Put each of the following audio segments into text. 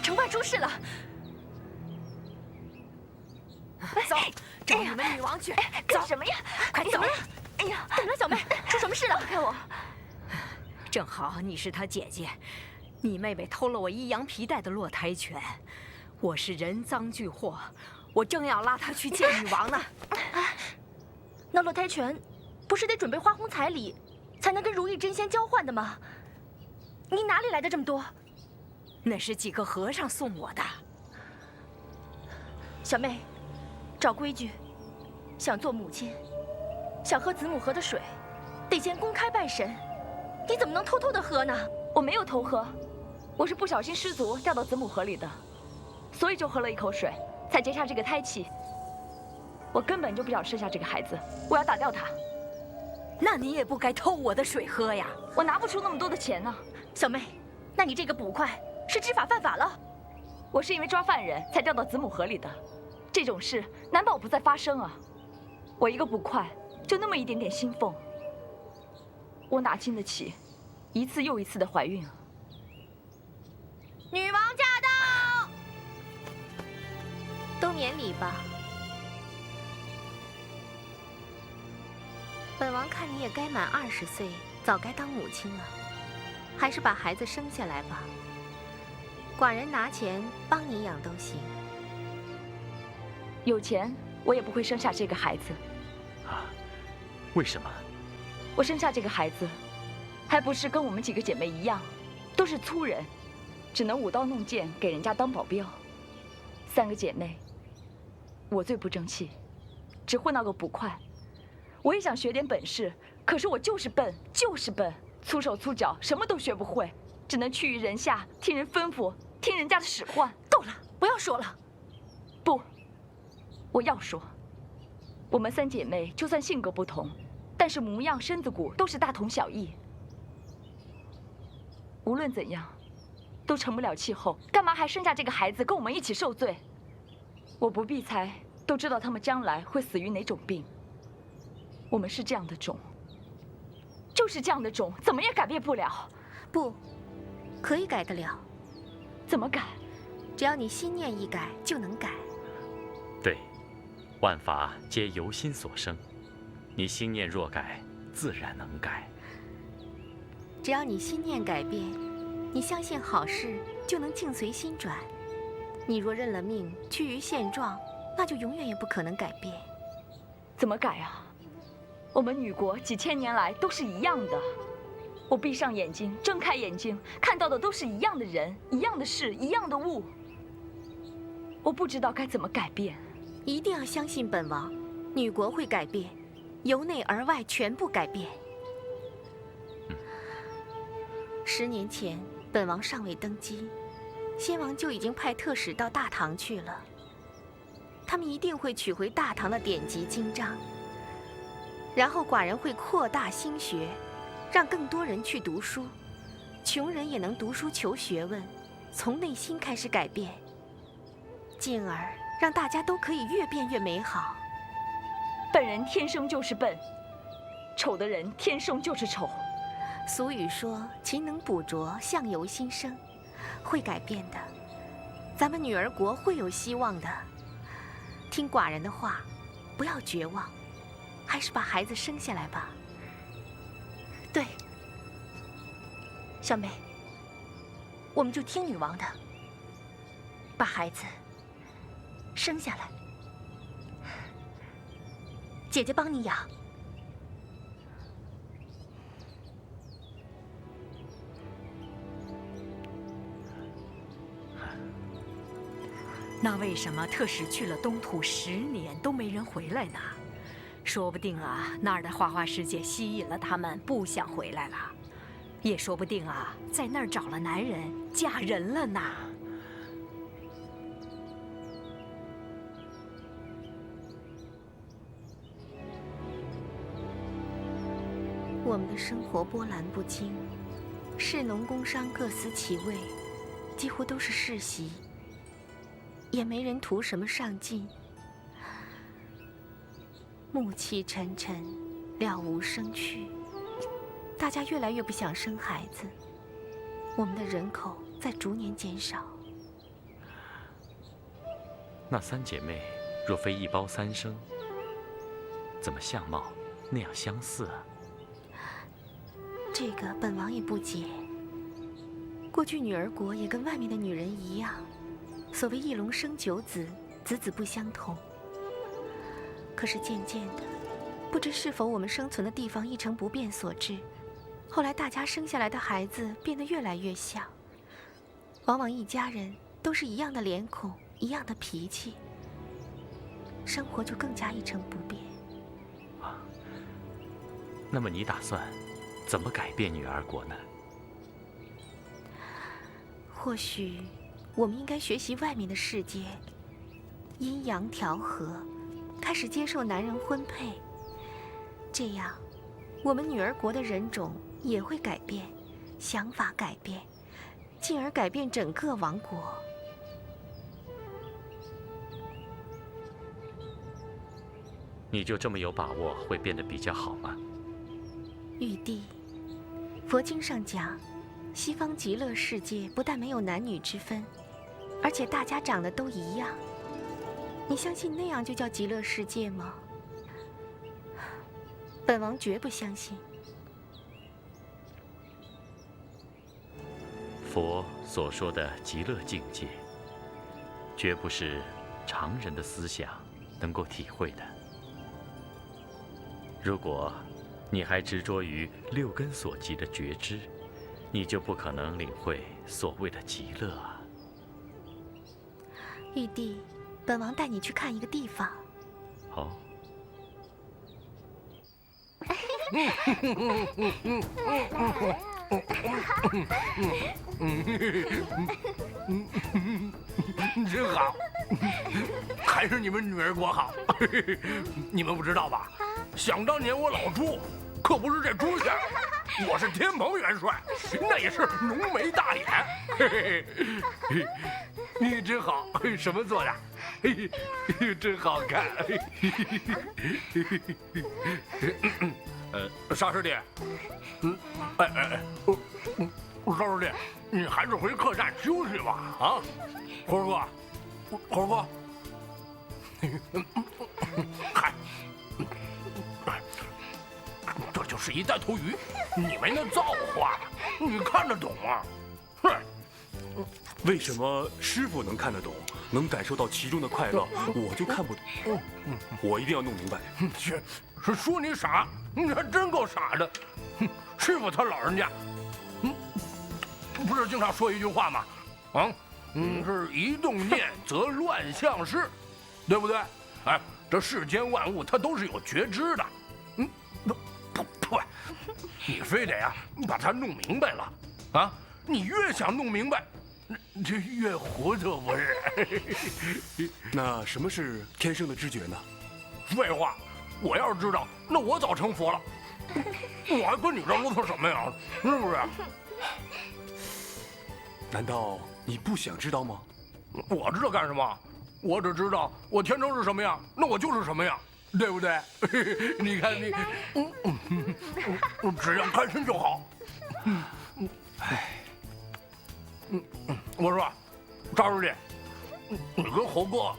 城外出事了。走，找你们女王去。干什么呀？快走！怎么了？哎呀，怎么了，小妹？出什么事了？放开我！正好你是她姐姐，你妹妹偷了我一羊皮带的落胎犬，我是人赃俱获，我正要拉她去见女王呢。那落胎犬不是得准备花红彩礼，才能跟如意真仙交换的吗？你哪里来的这么多？那是几个和尚送我的。小妹，照规矩，想做母亲，想喝子母河的水，得先公开拜神。你怎么能偷偷的喝呢？我没有偷喝，我是不小心失足掉到子母河里的，所以就喝了一口水，才结下这个胎气。我根本就不想生下这个孩子，我要打掉他。那你也不该偷我的水喝呀！我拿不出那么多的钱呢。小妹，那你这个捕快是知法犯法了。我是因为抓犯人才掉到子母河里的，这种事难保不再发生啊！我一个捕快，就那么一点点薪俸，我哪经得起一次又一次的怀孕啊？女王驾到！都免礼吧。本王看你也该满20岁，早该当母亲了，还是把孩子生下来吧。寡人拿钱帮你养都行。有钱我也不会生下这个孩子。啊？为什么？我生下这个孩子，还不是跟我们几个姐妹一样，都是粗人，只能舞刀弄剑给人家当保镖。3个姐妹，我最不争气，只会那个捕快。我也想学点本事，可是我就是笨，就是笨，粗手粗脚，什么都学不会，只能屈于人下，听人吩咐，听人家的使唤。够了，不要说了。不，我要说，我们3姐妹就算性格不同，但是模样、身子骨都是大同小异。无论怎样，都成不了气候，干嘛还生下这个孩子跟我们一起受罪？我不必猜，都知道他们将来会死于哪种病。我们是这样的种，就是这样的种，怎么也改变不了。不，可以改得了。怎么改？只要你心念一改，就能改。对，万法皆由心所生，你心念若改，自然能改。只要你心念改变，你相信好事，就能境随心转。你若认了命，趋于现状，那就永远也不可能改变。怎么改啊？我们女国几千年来都是一样的，我闭上眼睛，睁开眼睛，看到的都是一样的人，一样的事，一样的物。我不知道该怎么改变。一定要相信本王，女国会改变，由内而外全部改变。10年前，本王尚未登基，先王就已经派特使到大唐去了。他们一定会取回大唐的典籍经章，然后寡人会扩大兴学，让更多人去读书，穷人也能读书求学问，从内心开始改变，进而让大家都可以越变越美好。笨人天生就是笨，丑的人天生就是丑。俗语说勤能补拙，相由心生，会改变的。咱们女儿国会有希望的。听寡人的话，不要绝望，还是把孩子生下来吧。对，小美，我们就听女王的，把孩子生下来，姐姐帮你养。那为什么特使去了东土10年都没人回来呢？说不定啊，那儿的花花世界吸引了他们，不想回来了。也说不定啊，在那儿找了男人，嫁人了呢。我们的生活波澜不惊，士农工商各司其位，几乎都是世袭。也没人图什么上进，暮气沉沉，了无生趣。大家越来越不想生孩子，我们的人口在逐年减少。那三姐妹若非一胞三生，怎么相貌那样相似啊？这个本王也不解。过去女儿国也跟外面的女人一样，所谓一龙生九子，子子不相同。可是渐渐的，不知是否我们生存的地方一成不变所致，后来大家生下来的孩子变得越来越像，往往一家人都是一样的脸孔，一样的脾气，生活就更加一成不变。啊，那么你打算怎么改变女儿国呢？或许我们应该学习外面的世界，阴阳调和，开始接受男人婚配，这样我们女儿国的人种也会改变，想法改变，进而改变整个王国。你就这么有把握会变得比较好吗？玉帝，佛经上讲，西方极乐世界不但没有男女之分，而且大家长得都一样。你相信那样就叫极乐世界吗？本王绝不相信。佛所说的极乐境界，绝不是常人的思想能够体会的。如果你还执着于六根所及的觉知，你就不可能领会所谓的极乐啊。玉帝，本王带你去看一个地方。好。真好，还是你们女儿国好。你们不知道吧？想当年我老朱可不是这朱家，我是天蓬元帅，那也是浓眉大眼。你真好，什么做的？真好看。沙师弟，沙师弟，你还是回客栈休息吧。啊，猴哥，猴哥，嗨，这就是一袋头鱼，你没那造化，你看得懂吗？哼。为什么师傅能看得懂，能感受到其中的快乐，我就看不懂？我一定要弄明白。是说你傻，你还真够傻的。师傅他老人家，不是经常说一句话吗？是一动念则乱象失，对不对？哎，这世间万物它都是有觉知的。不，你非得呀把它弄明白了啊！你越想弄明白，这越糊涂，不是？那什么是天生的知觉呢？废话，我要是知道，那我早成佛了。我还跟你这啰嗦什么呀？是不是？难道你不想知道吗？我知道干什么？我只知道我天生是什么样，那我就是什么样，对不对？你看你，只要开心就好。我说，赵书记，你跟猴哥，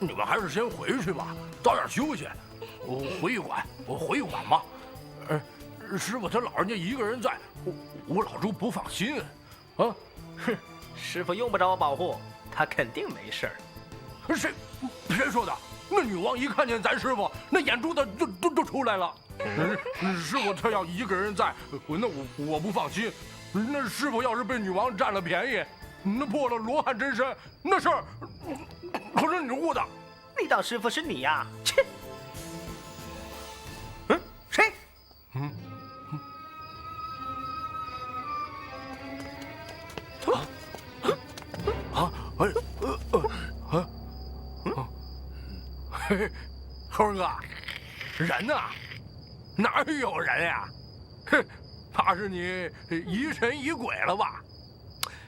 你们还是先回去吧，早点休息。我回一馆吧。师傅他老人家一个人在，我老朱不放心。啊，哼，师傅用不着我保护，他肯定没事儿。谁说的？那女王一看见咱师傅，那眼珠子都出来了。师傅他要一个人在，那我不放心。那师傅要是被女王占了便宜，那破了罗汉真身，那事儿可是你误的。你当师傅是你呀？切！谁？猴哥，人呢？哪有人呀？哼，怕是你疑神疑鬼了吧？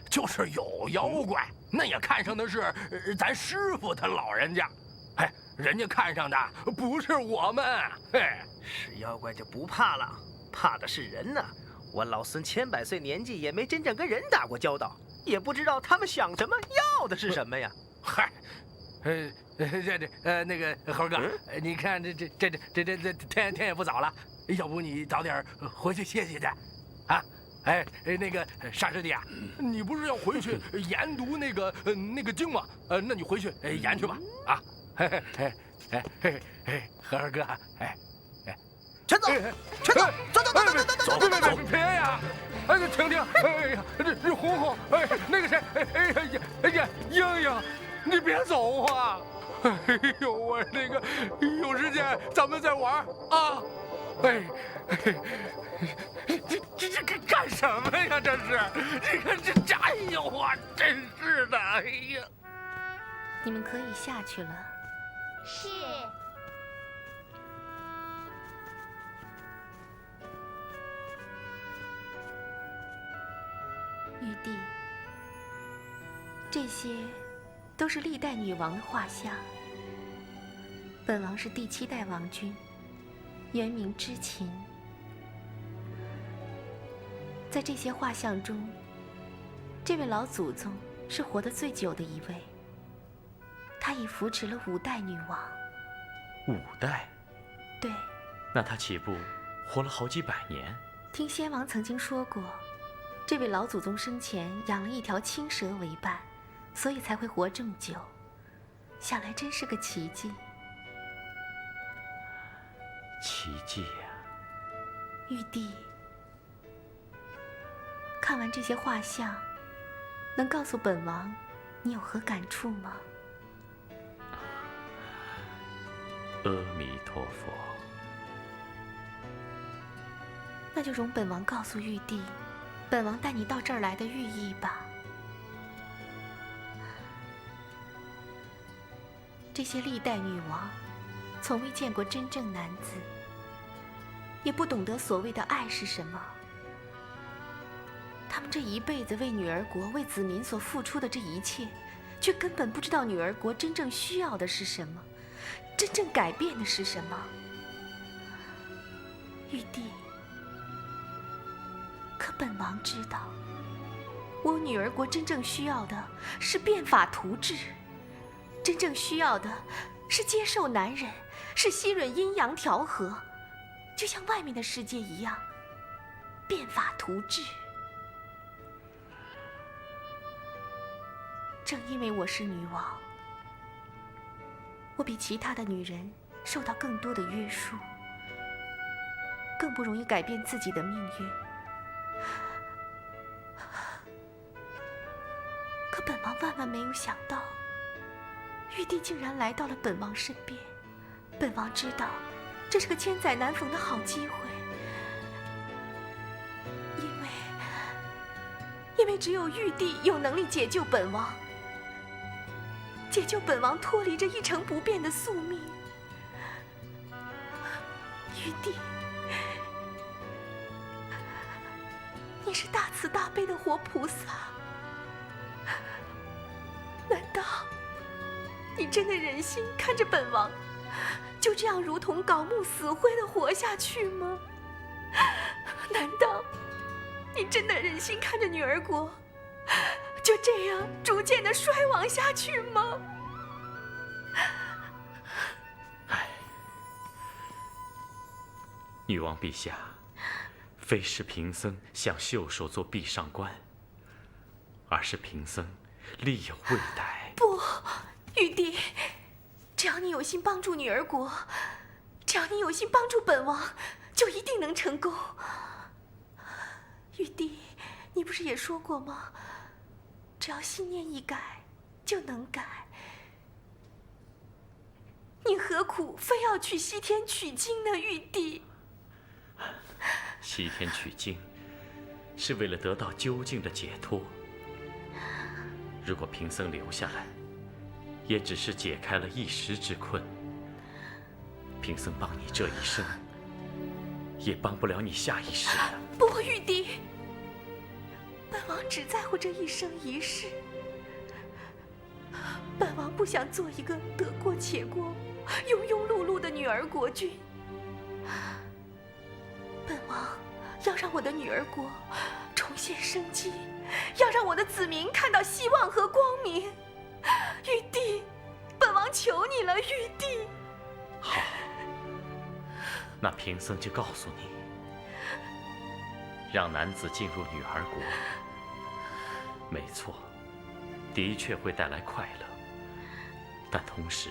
就是有妖怪，那也看上的是咱师傅他老人家。哎，人家看上的不是我们。嘿，是妖怪就不怕了，怕的是人呢。我老孙千百岁年纪也没真正跟人打过交道，也不知道他们想什么，要的是什么呀。嗨，那个猴哥，你看这天也不早了，要不你早点回去歇歇去，啊？哎，那个沙师弟啊，你不是要回去研读那个经吗？那你回去研去吧，啊！猴哥，全走，全走，走！别呀！哎，停！哎呀，这红红，哎，那个谁，哎呀，英英，你别走啊！哎呦，我那个有时间咱们再玩啊！哎，这干什么呀？这是，你看这，哎呦啊，真是的，哎呀！你们可以下去了。是。玉帝，这些都是历代女王的画像。本王是第7代王君，原名知琴。在这些画像中，这位老祖宗是活得最久的一位，他已扶持了5代女王。5代？对。那他岂不活了好几百年？听先王曾经说过，这位老祖宗生前养了一条青蛇为伴，所以才会活这么久。想来真是个奇迹。奇迹呀！玉帝，看完这些画像，能告诉本王你有何感触吗？阿弥陀佛。那就容本王告诉玉帝，本王带你到这儿来的寓意吧。这些历代女王，从未见过真正男子，也不懂得所谓的爱是什么。他们这一辈子为女儿国、为子民所付出的这一切，却根本不知道女儿国真正需要的是什么，真正改变的是什么。玉帝，可本王知道，我女儿国真正需要的是变法图治，真正需要的是接受男人，是吸吮阴阳调和，就像外面的世界一样，变法图治。正因为我是女王，我比其他的女人受到更多的约束，更不容易改变自己的命运。可本王万万没有想到，玉帝竟然来到了本王身边。本王知道，这是个千载难逢的好机会，因为只有玉帝有能力解救本王，解救本王脱离这一成不变的宿命。玉帝，你是大慈大悲的活菩萨，难道你真的忍心看着本王就这样如同槁木死灰的活下去吗？难道你真的忍心看着女儿国就这样逐渐的衰亡下去吗？女王陛下，非是贫僧想袖手做壁上观，而是贫僧力有未逮。不，玉帝，只要你有心帮助女儿国，只要你有心帮助本王，就一定能成功。玉帝，你不是也说过吗？只要心念一改，就能改。你何苦非要去西天取经呢，玉帝？西天取经，是为了得到究竟的解脱。如果贫僧留下来，也只是解开了一时之困。贫僧帮你这一生，也帮不了你下一世的。不，玉帝，本王只在乎这一生一世。本王不想做一个得过且过、庸庸碌碌的女儿国君。本王要让我的女儿国重现生机，要让我的子民看到希望和光明。玉帝，本王求你了，玉帝。好，那贫僧就告诉你，让男子进入女儿国，没错，的确会带来快乐，但同时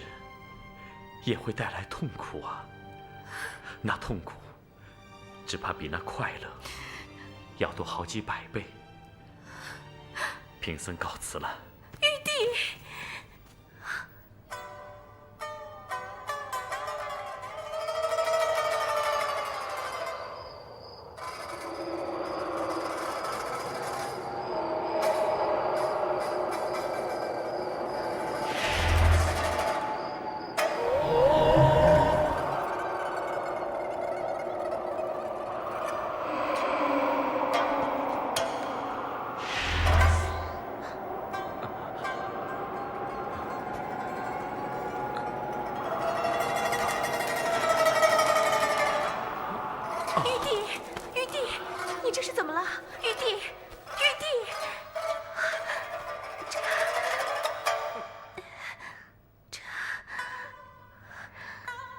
也会带来痛苦啊。那痛苦，只怕比那快乐要多好几百倍。贫僧告辞了。玉帝。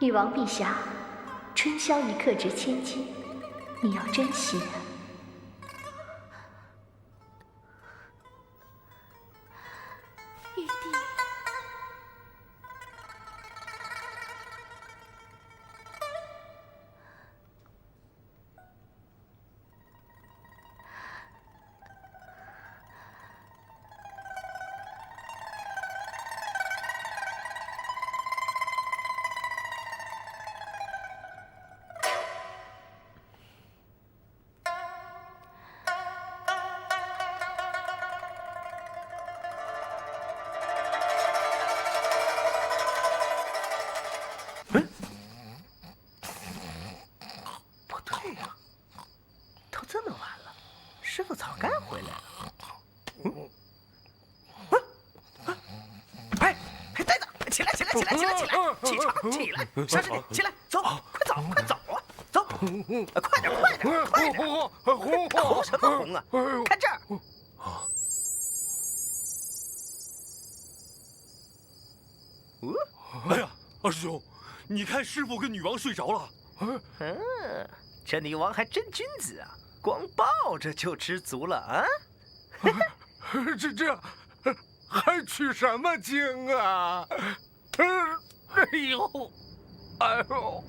女王陛下，春宵一刻值千金，你要珍惜啊。玉帝。师傅早该回来了。哎，呆子，起来，起来，起来，起来，起来，起床，起来，沙师弟，起来，走，快走，快走啊，走，快点，快点，快点，红什么红啊？看这儿。哎呀，二师兄，你看师傅跟女王睡着了。这女王还真君子啊，光抱着就知足了啊！这还取什么经啊？哎呦，哎呦！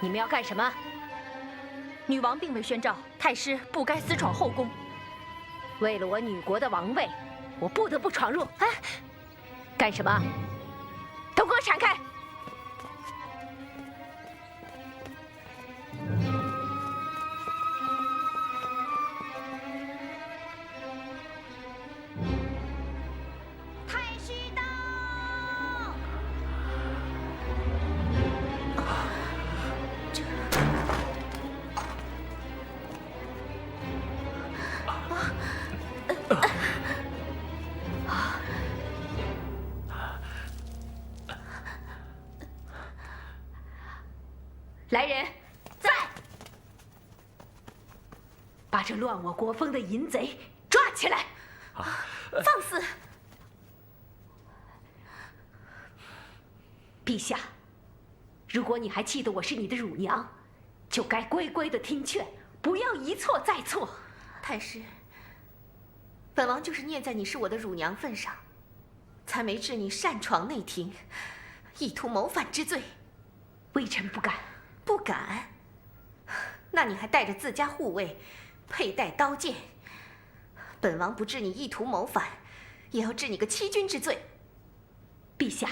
你们要干什么？女王并未宣召太师不该私闯后宫。为了我女国的王位，我不得不闯入。哎，干什么？都给我闪开！太师到！来人，在！把这乱我国风的淫贼抓起来！放肆！陛下，如果你还记得我是你的乳娘，就该乖乖的听劝，不要一错再错。太师，本王就是念在你是我的乳娘份上，才没治你擅闯内廷，意图谋反之罪。微臣不敢。不敢？那你还带着自家护卫，佩戴刀剑。本王不治你意图谋反，也要治你个欺君之罪。陛下，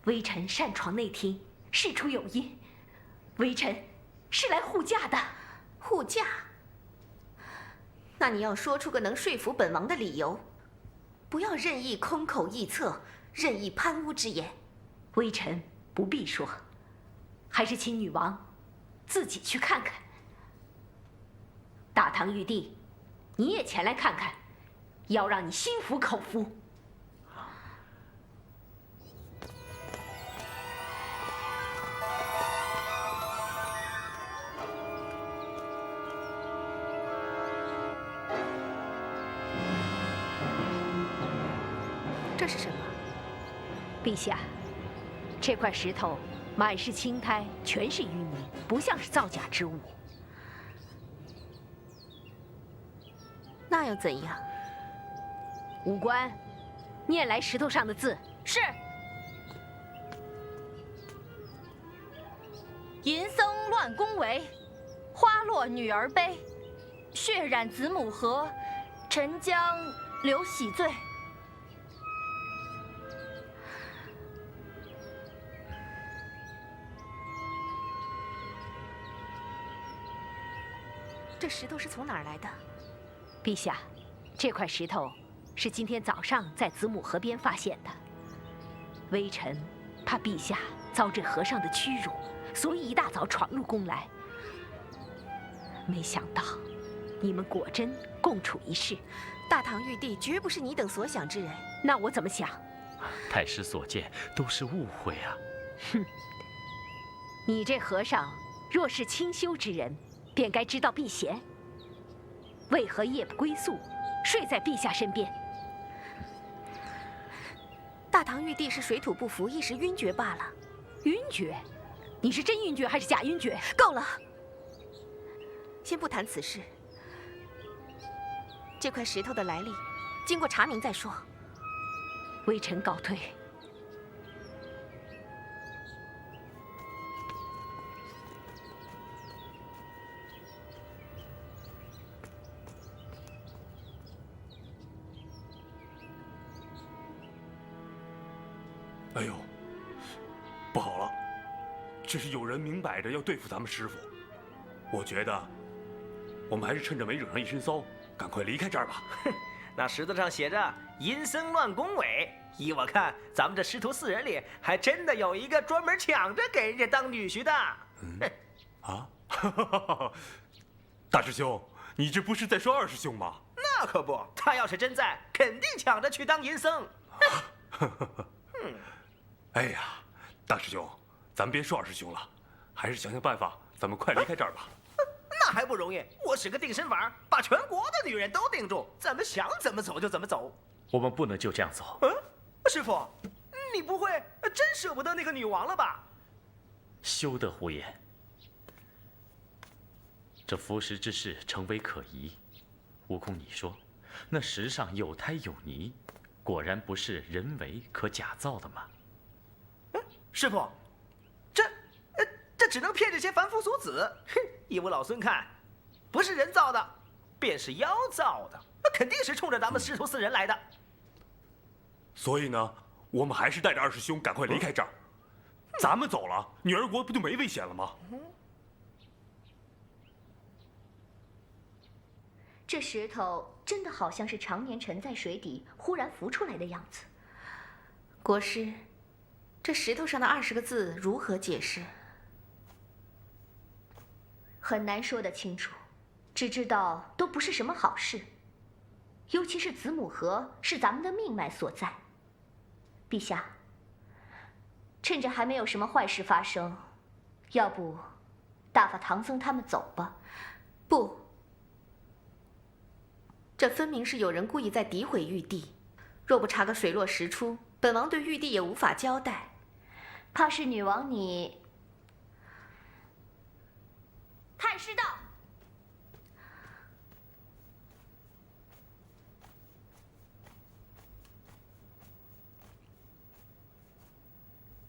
微臣擅闯内廷，事出有因。微臣是来护驾的。护驾？那你要说出个能说服本王的理由，不要任意空口臆测、任意攀污之言。微臣不必说。还是请女王自己去看看。大唐玉帝，你也前来看看，要让你心服口服。这是什么？陛下，这块石头满是青苔，全是淤泥，不像是造假之物。那又怎样？武官，念来石头上的字。是。淫僧乱宫闱，花落女儿悲，血染子母河，沉江流洗罪。这石头是从哪儿来的？陛下，这块石头是今天早上在子母河边发现的。微臣怕陛下遭这和尚的屈辱，所以一大早闯入宫来。没想到，你们果真共处一室。大唐玉帝绝不是你等所想之人。那我怎么想？太师所见都是误会啊！哼，你这和尚若是清修之人，便该知道避嫌。为何夜不归宿，睡在陛下身边？大唐玉帝是水土不服，一时晕厥罢了。晕厥？你是真晕厥还是假晕厥？够了，先不谈此事。这块石头的来历，经过查明再说。微臣告退。哎呦，不好了！这是有人明摆着要对付咱们师傅。我觉得，我们还是趁着没惹上一身骚，赶快离开这儿吧。哼，那石头上写着“淫僧乱宫闱”，依我看，咱们这师徒4人里，还真的有一个专门抢着给人家当女婿的。啊，大师兄，你这不是在说二师兄吗？那可不，他要是真在，肯定抢着去当淫僧。哎呀，大师兄，咱们别说二师兄了，还是想想办法，咱们快离开这儿吧。那还不容易？我使个定身法，把全国的女人都定住，咱们想怎么走就怎么走。我们不能就这样走。师傅，你不会真舍不得那个女王了吧？休得胡言！这服食之事诚为可疑。悟空，你说，那石上有苔有泥，果然不是人为可假造的吗？师傅，这只能骗这些凡夫俗子。哼，依我老孙看，不是人造的，便是妖造的，那肯定是冲着咱们师徒4人来的。所以呢，我们还是带着二师兄赶快离开这儿。咱们走了，女儿国不就没危险了吗？这石头真的好像是常年沉在水底，忽然浮出来的样子。国师，这石头上的20个字如何解释？很难说得清楚，只知道都不是什么好事。尤其是子母河是咱们的命脉所在。陛下，趁着还没有什么坏事发生，要不打发唐僧他们走吧？不，这分明是有人故意在诋毁玉帝。若不查个水落石出，本王对玉帝也无法交代。怕是女王你……太师到。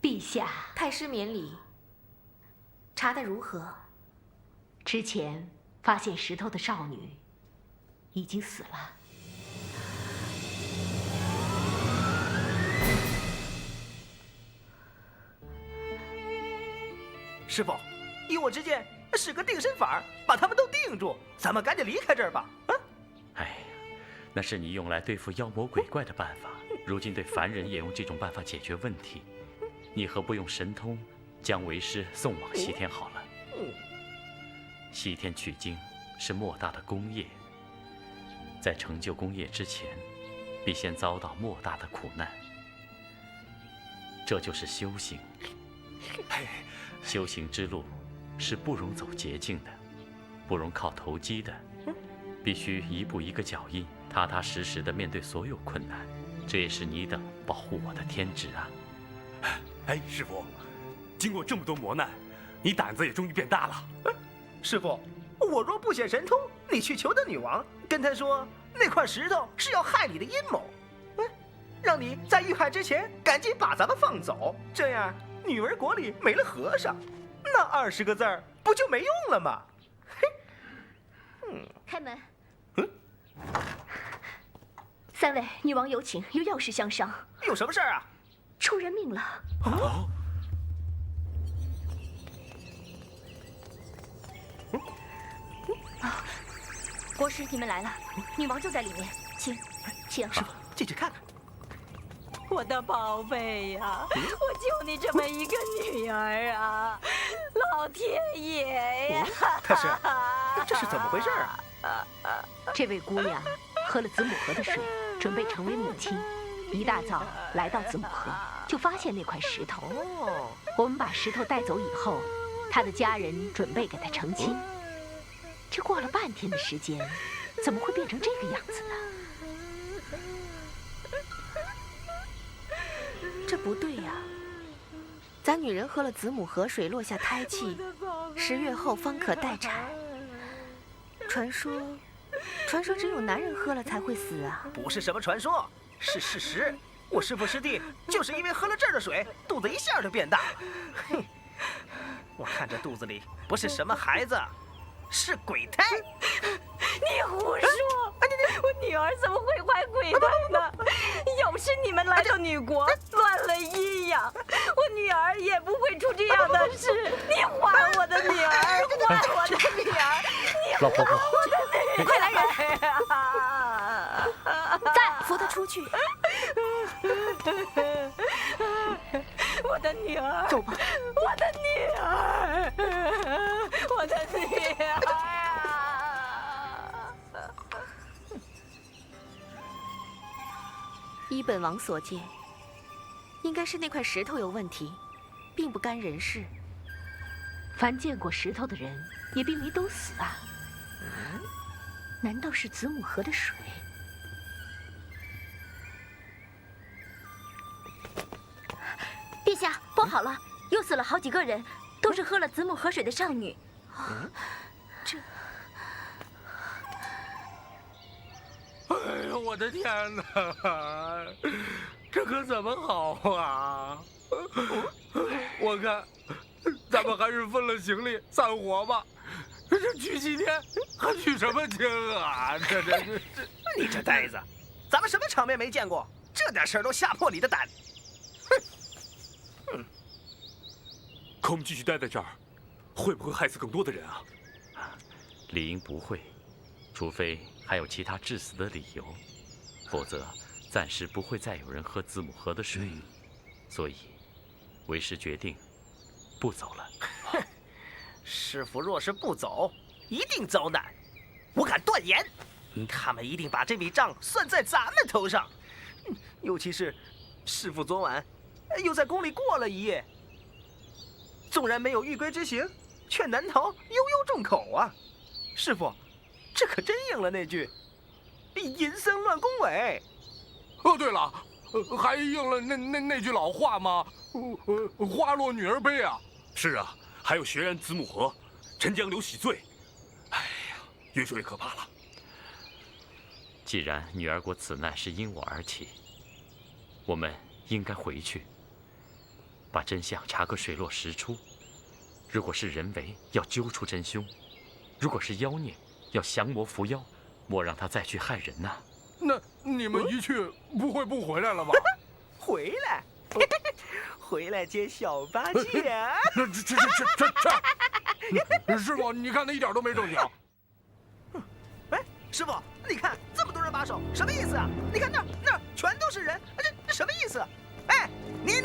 陛下，太师免礼。查得如何？之前发现石头的少女已经死了。师傅，依我之见，使个定身法，把他们都定住，咱们赶紧离开这儿吧。哎呀，那是你用来对付妖魔鬼怪的办法，如今对凡人也用这种办法解决问题，你何不用神通将为师送往西天好了？西天取经是莫大的功业，在成就功业之前，必先遭到莫大的苦难。这就是修行。修行之路是不容走捷径的，不容靠投机的，必须一步一个脚印，踏踏实实地面对所有困难。这也是你等保护我的天职啊！哎，师傅，经过这么多磨难，你胆子也终于变大了。师傅，我若不显神通，你去求得女王，跟她说那块石头是要害你的阴谋，让你在遇害之前赶紧把咱们放走，这样女儿国里没了和尚，那20个字儿不就没用了吗？开门。3位，女王有请，有要事相商。有什么事儿啊？出人命了。哦。国师，你们来了，女王就在里面，请。师傅，进去看看。我的宝贝呀，我就你这么一个女儿啊，老天爷呀！太师，这是怎么回事啊？这位姑娘喝了子母河的水，准备成为母亲。一大早来到子母河，就发现那块石头。我们把石头带走以后，她的家人准备给她成亲。这过了半天的时间，怎么会变成这个样子呢？这不对呀！咱女人喝了子母河水，落下胎气，10月后方可待产。传说只有男人喝了才会死啊！不是什么传说，是事实。我师父师弟就是因为喝了这儿的水，肚子一下就变大了。哼，我看这肚子里不是什么孩子，是鬼胎。你胡说！我女儿怎么会怀鬼胎呢？要不是你们来到女国乱了阴阳，我女儿也不会出这样的事。你还我的女儿，还我的女儿！老婆婆，快来人！再扶她出去。我的女儿，走吧。我的女儿，我的女儿啊！依本王所见，应该是那块石头有问题，并不干人事。凡见过石头的人，也并没都死啊。难道是子母河的水？陛下，不好了，又死了好几个人，都是喝了子母河水的少女。这……哎呦，我的天哪！这可怎么好啊？我看，咱们还是分了行李散伙吧。这娶几天，还娶什么亲啊？这……你这呆子，咱们什么场面没见过？这点事儿都吓破你的胆！哼！可我们继续待在这儿，会不会害死更多的人啊？理应不会，除非还有其他致死的理由，否则暂时不会再有人喝子母河的水。所以，为师决定不走了。师傅若是不走，一定遭难。我敢断言，他们一定把这笔账算在咱们头上。尤其是师傅昨晚又在宫里过了一夜，纵然没有御规之刑，却难逃悠悠众口啊！师傅，这可真应了那句“淫僧乱宫闱”。哦，对了，还应了那句老话吗？花落女儿悲啊！是啊，还有血染子母河，陈江流洗罪。哎呀，越说越可怕了。既然女儿国此难是因我而起，我们应该回去，把真相查个水落石出。如果是人为，要揪出真凶；如果是妖孽，要降魔伏妖，莫让他再去害人呐。那你们一去不会不回来了吧？回来，回来接小八戒。这，师傅，你看他一点都没正经。哎，师傅，你看这么多人把守，什么意思啊？你看那儿全都是人，这什么意思？哎，你什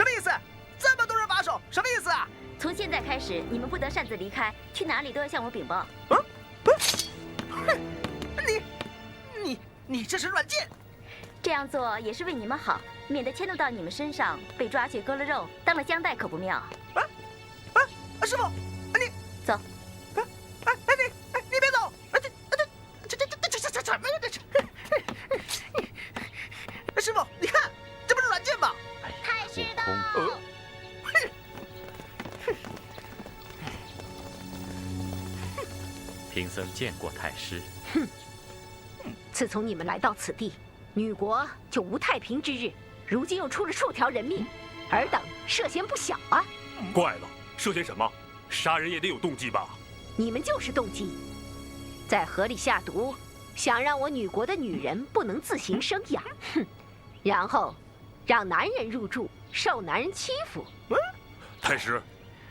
么意思？这么多人把守，什么意思啊？从现在开始，是你们不得擅自离开，去哪里都要向我禀报。你这是乱箭！这样做也是为你们好，免得牵动到你们身上，被抓去割了肉，当了香袋可不妙。师傅，你走。你别走！这什么呀？这师傅，你看，这不是软箭吗？太师刀！贫僧见过太师。哼！自从你们来到此地，女国就无太平之日。如今又出了数条人命，尔等涉嫌不小啊！怪了，涉嫌什么？杀人也得有动机吧？你们就是动机，在河里下毒，想让我女国的女人不能自行生养，哼！然后让男人入住，受男人欺负。太师，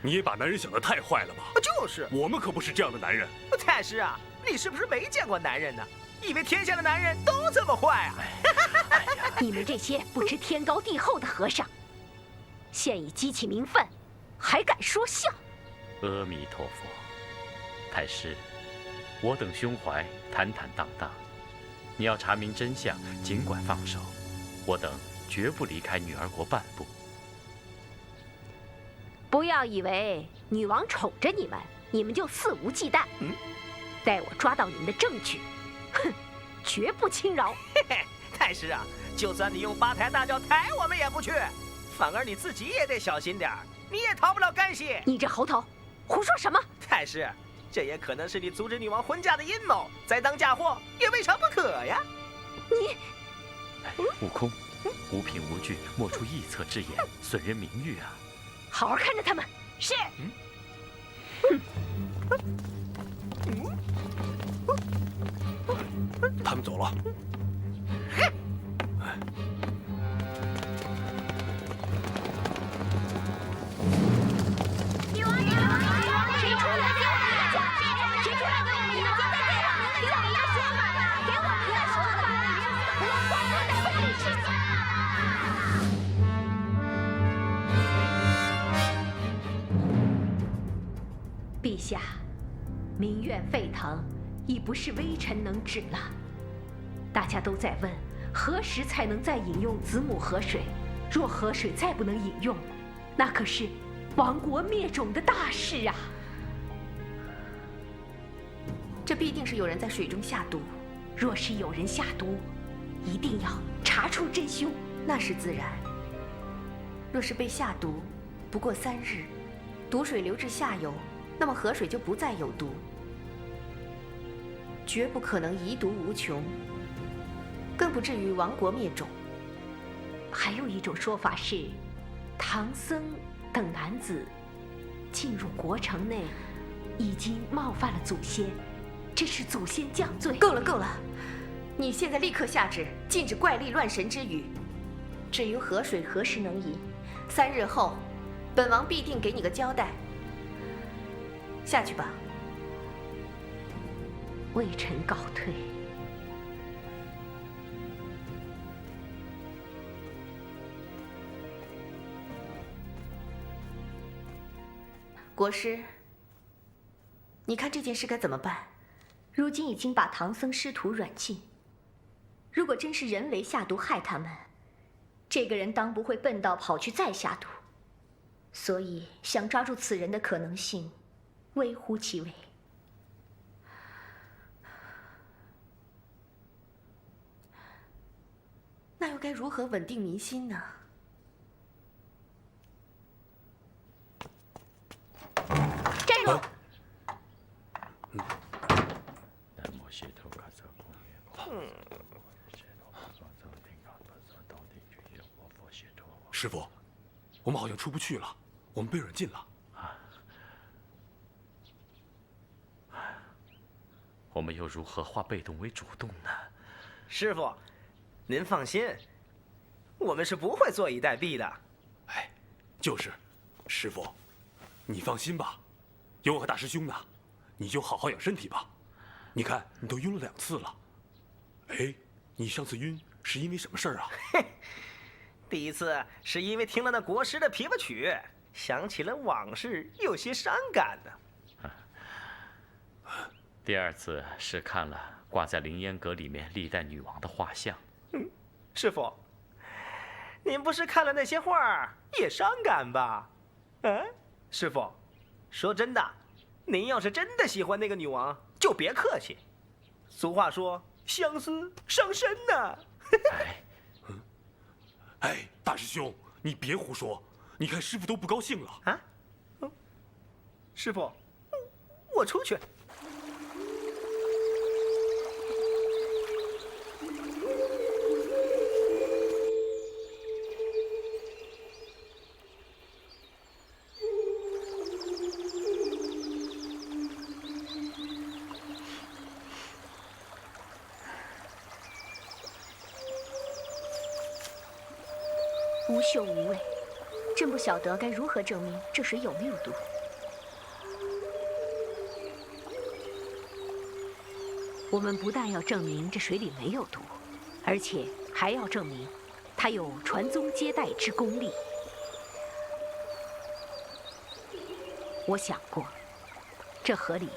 你也把男人想得太坏了吧？就是，我们可不是这样的男人。太师啊，你是不是没见过男人呢？以为天下的男人都这么坏啊？你们这些不知天高地厚的和尚，现已激起民愤，还敢说笑？阿弥陀佛，太师，我等胸怀坦坦荡荡，你要查明真相，尽管放手，我等绝不离开女儿国半步。不要以为女王宠着你们，你们就肆无忌惮。待我抓到你们的证据，哼，绝不轻饶。嘿嘿，太师啊，就算你用八抬大轿抬我们也不去，反而你自己也得小心点儿，你也逃不了干系。你这猴头，胡说什么？太师，这也可能是你阻止女王婚嫁的阴谋，再当嫁祸也未尝不可呀。你，悟空，无凭无据，莫出臆测之言，损人名誉啊！好好看着他们。是。他们走了。女王，谁出来给我们一个家？谁出来给我们一个交代？给我们一个说法吧！给我们一个说法吧！我光不在这里吃家。陛下，民怨沸腾，已不是微臣能止了。大家都在问，何时才能再饮用子母河水？若河水再不能饮用，那可是亡国灭种的大事啊！这必定是有人在水中下毒。若是有人下毒，一定要查出真凶。那是自然。若是被下毒，不过3日，毒水流至下游，那么河水就不再有毒，绝不可能遗毒无穷，更不至于亡国灭种。还有一种说法是，唐僧等男子进入国城内，已经冒犯了祖先，这是祖先降罪。够了，够了！你现在立刻下旨，禁止怪力乱神之语。至于河水何时能饮，3日后，本王必定给你个交代。下去吧。微臣告退。国师，你看这件事该怎么办？如今已经把唐僧师徒软禁，如果真是人为下毒害他们，这个人当不会笨到跑去再下毒，所以想抓住此人的可能性微乎其微。那又该如何稳定民心呢？站住！师傅，我们好像出不去了，我们被软禁了。我们又如何化被动为主动呢？师傅，您放心，我们是不会坐以待毙的。哎，就是，师傅，你放心吧，有我和大师兄呢，你就好好养身体吧。你看，你都晕了2次了。哎，你上次晕是因为什么事儿啊？第一次是因为听了那国师的琵琶曲，想起了往事，有些伤感呢。第二次是看了挂在凌烟阁里面历代女王的画像。师傅，您不是看了那些画也伤感吧？师傅，说真的，您要是真的喜欢那个女王，就别客气。俗话说，相思伤身呐。哎，大师兄，你别胡说，你看师傅都不高兴了啊。师傅，我出去。无嗅无味，真不晓得该如何证明这水有没有毒。我们不但要证明这水里没有毒，而且还要证明它有传宗接代之功力。我想过，这河里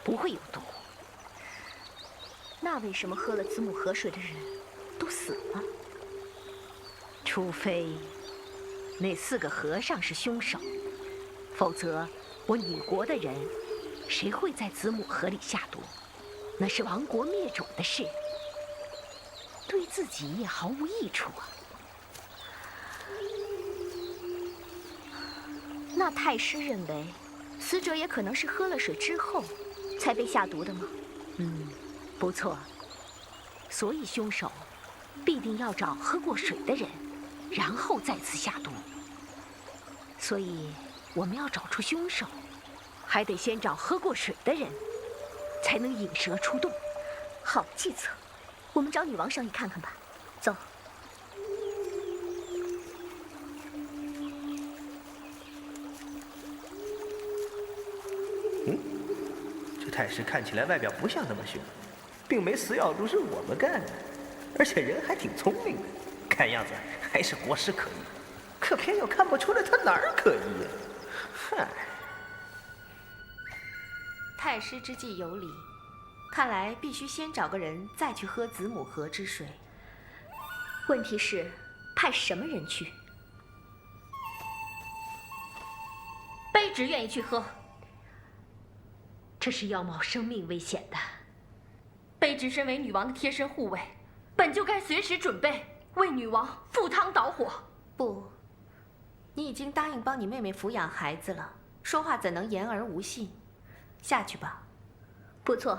不会有毒。那为什么喝了子母河水的人都死了？除非那4个和尚是凶手，否则我女国的人谁会在子母河里下毒？那是亡国灭种的事，对自己也毫无益处啊。那太师认为，死者也可能是喝了水之后才被下毒的吗？不错。所以凶手必定要找喝过水的人，然后再次下毒。所以我们要找出凶手，还得先找喝过水的人，才能引蛇出洞。好计策，我们找女王商议看看吧。走。这太师看起来外表不像那么凶，并没死咬住是我们干的，而且人还挺聪明的，看样子还是国师可疑，可偏又看不出来他哪儿可疑呀。嗨，太师之计有理，看来必须先找个人再去喝子母河之水。问题是派什么人去？卑职愿意去喝。这是要冒生命危险的。卑职身为女王的贴身护卫，本就该随时准备为女王赴汤蹈火。不，你已经答应帮你妹妹抚养孩子了，说话怎能言而无信？下去吧。不错，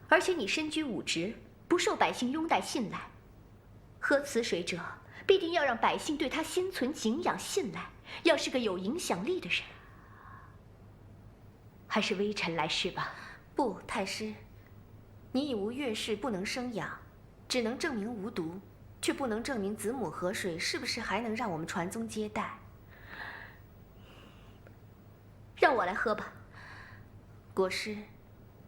而且你身居武职，不受百姓拥戴信赖。喝此水者，必定要让百姓对他心存敬仰信赖，要是个有影响力的人。还是微臣来试吧。不，太师，你已无月事不能生养，只能证明无毒，却不能证明子母河水是不是还能让我们传宗接代。让我来喝吧。国师，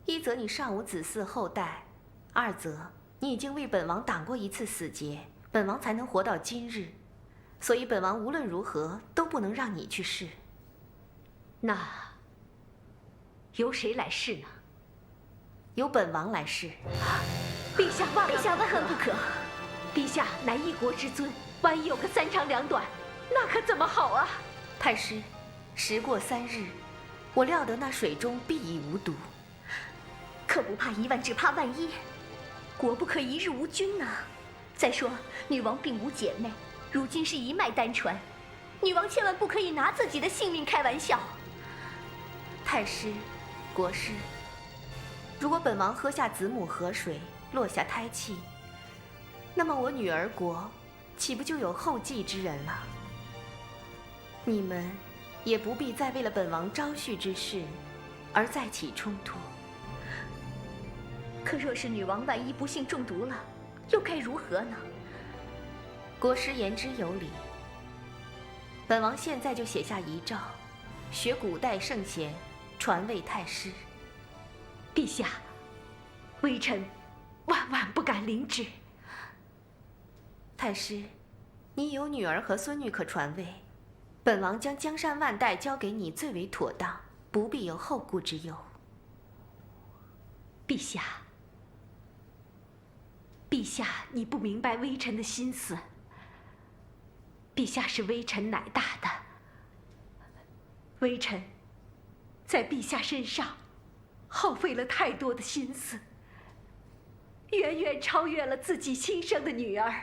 一则你尚无子嗣后代，二则你已经为本王挡过一次死劫，本王才能活到今日，所以本王无论如何都不能让你去试。那由谁来试呢？由本王来试。陛下万万不可！陛下乃一国之尊，万一有个3长2短，那可怎么好啊？太师，时过3日，我料得那水中必已无毒。可不怕1万，只怕万一。国不可一日无君呐。再说，女王并无姐妹，如今是一脉单传，女王千万不可以拿自己的性命开玩笑。太师，国师，如果本王喝下子母河水，落下胎气，那么我女儿国岂不就有后继之人了？你们也不必再为了本王招婿之事而再起冲突。可若是女王万一不幸中毒了，又该如何呢？国师言之有理，本王现在就写下遗诏，学古代圣贤，传位太师。陛下，微臣万万不敢领旨。太师，你有女儿和孙女可传位，本王将江山万代交给你最为妥当，不必有后顾之忧。陛下，陛下，你不明白微臣的心思。陛下是微臣奶大的，微臣在陛下身上耗费了太多的心思，远远超越了自己亲生的女儿。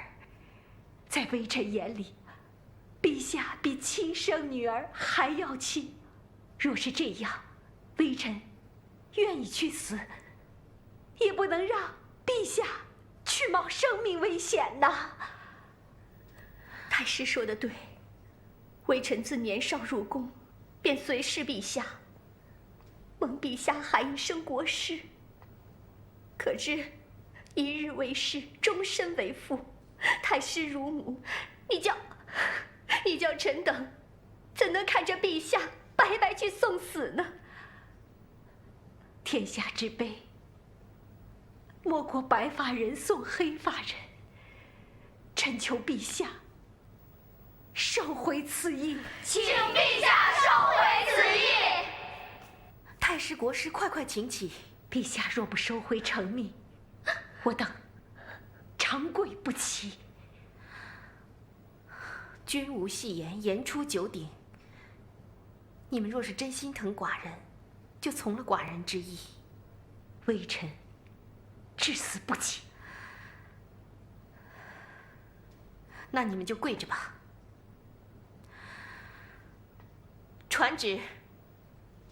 在微臣眼里，陛下比亲生女儿还要亲。若是这样，微臣愿意去死，也不能让陛下去冒生命危险呐。太师说的对，微臣自年少入宫，便随侍陛下，蒙陛下喊一声国师。可知一日为师，终身为父，太师如母，你叫臣等怎能看着陛下白白去送死呢？天下之悲，莫过白发人送黑发人。臣求陛下收回此意，请陛下收回此意。太师国师，快请起！陛下若不收回成命，我等长跪不起。君无戏言，言出九鼎。你们若是真心疼寡人，就从了寡人之意。微臣至死不起。那你们就跪着吧。传旨，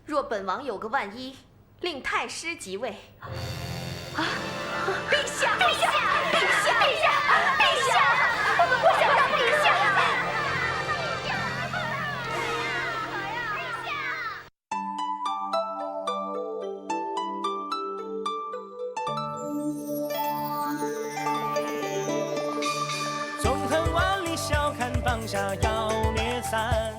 若本王有个万一，令太师即位。陛下，陛下，陛下，陛下，陛下，我们不想让陛下。纵横万里，笑看当下要灭三。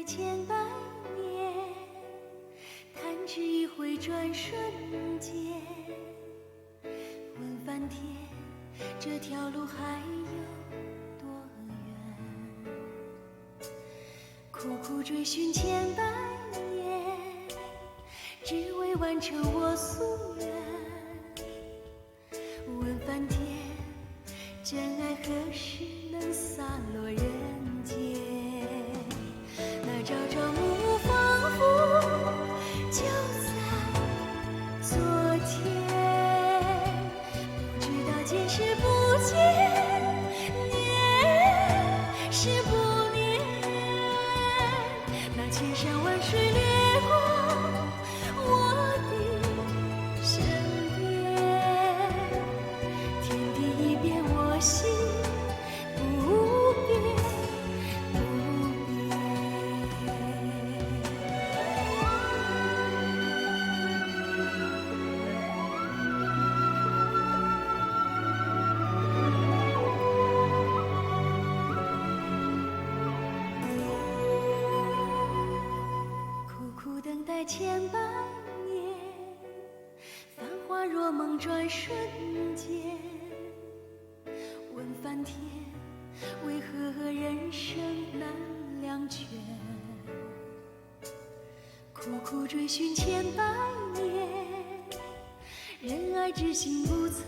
千百年，弹指一挥转瞬间。问翻天，这条路还有多远？苦苦追寻千百年，只为完成我夙愿。问翻天，真爱何时能洒落人间？那朝朝暮暮仿佛就在昨天，不知道见是不见，念是不念。那千山万水掠过我的身边，天地一变，我心不变。千百年，繁华若梦转瞬间。问翻天，为何人生难两全？苦苦追寻千百年，人爱之心不曾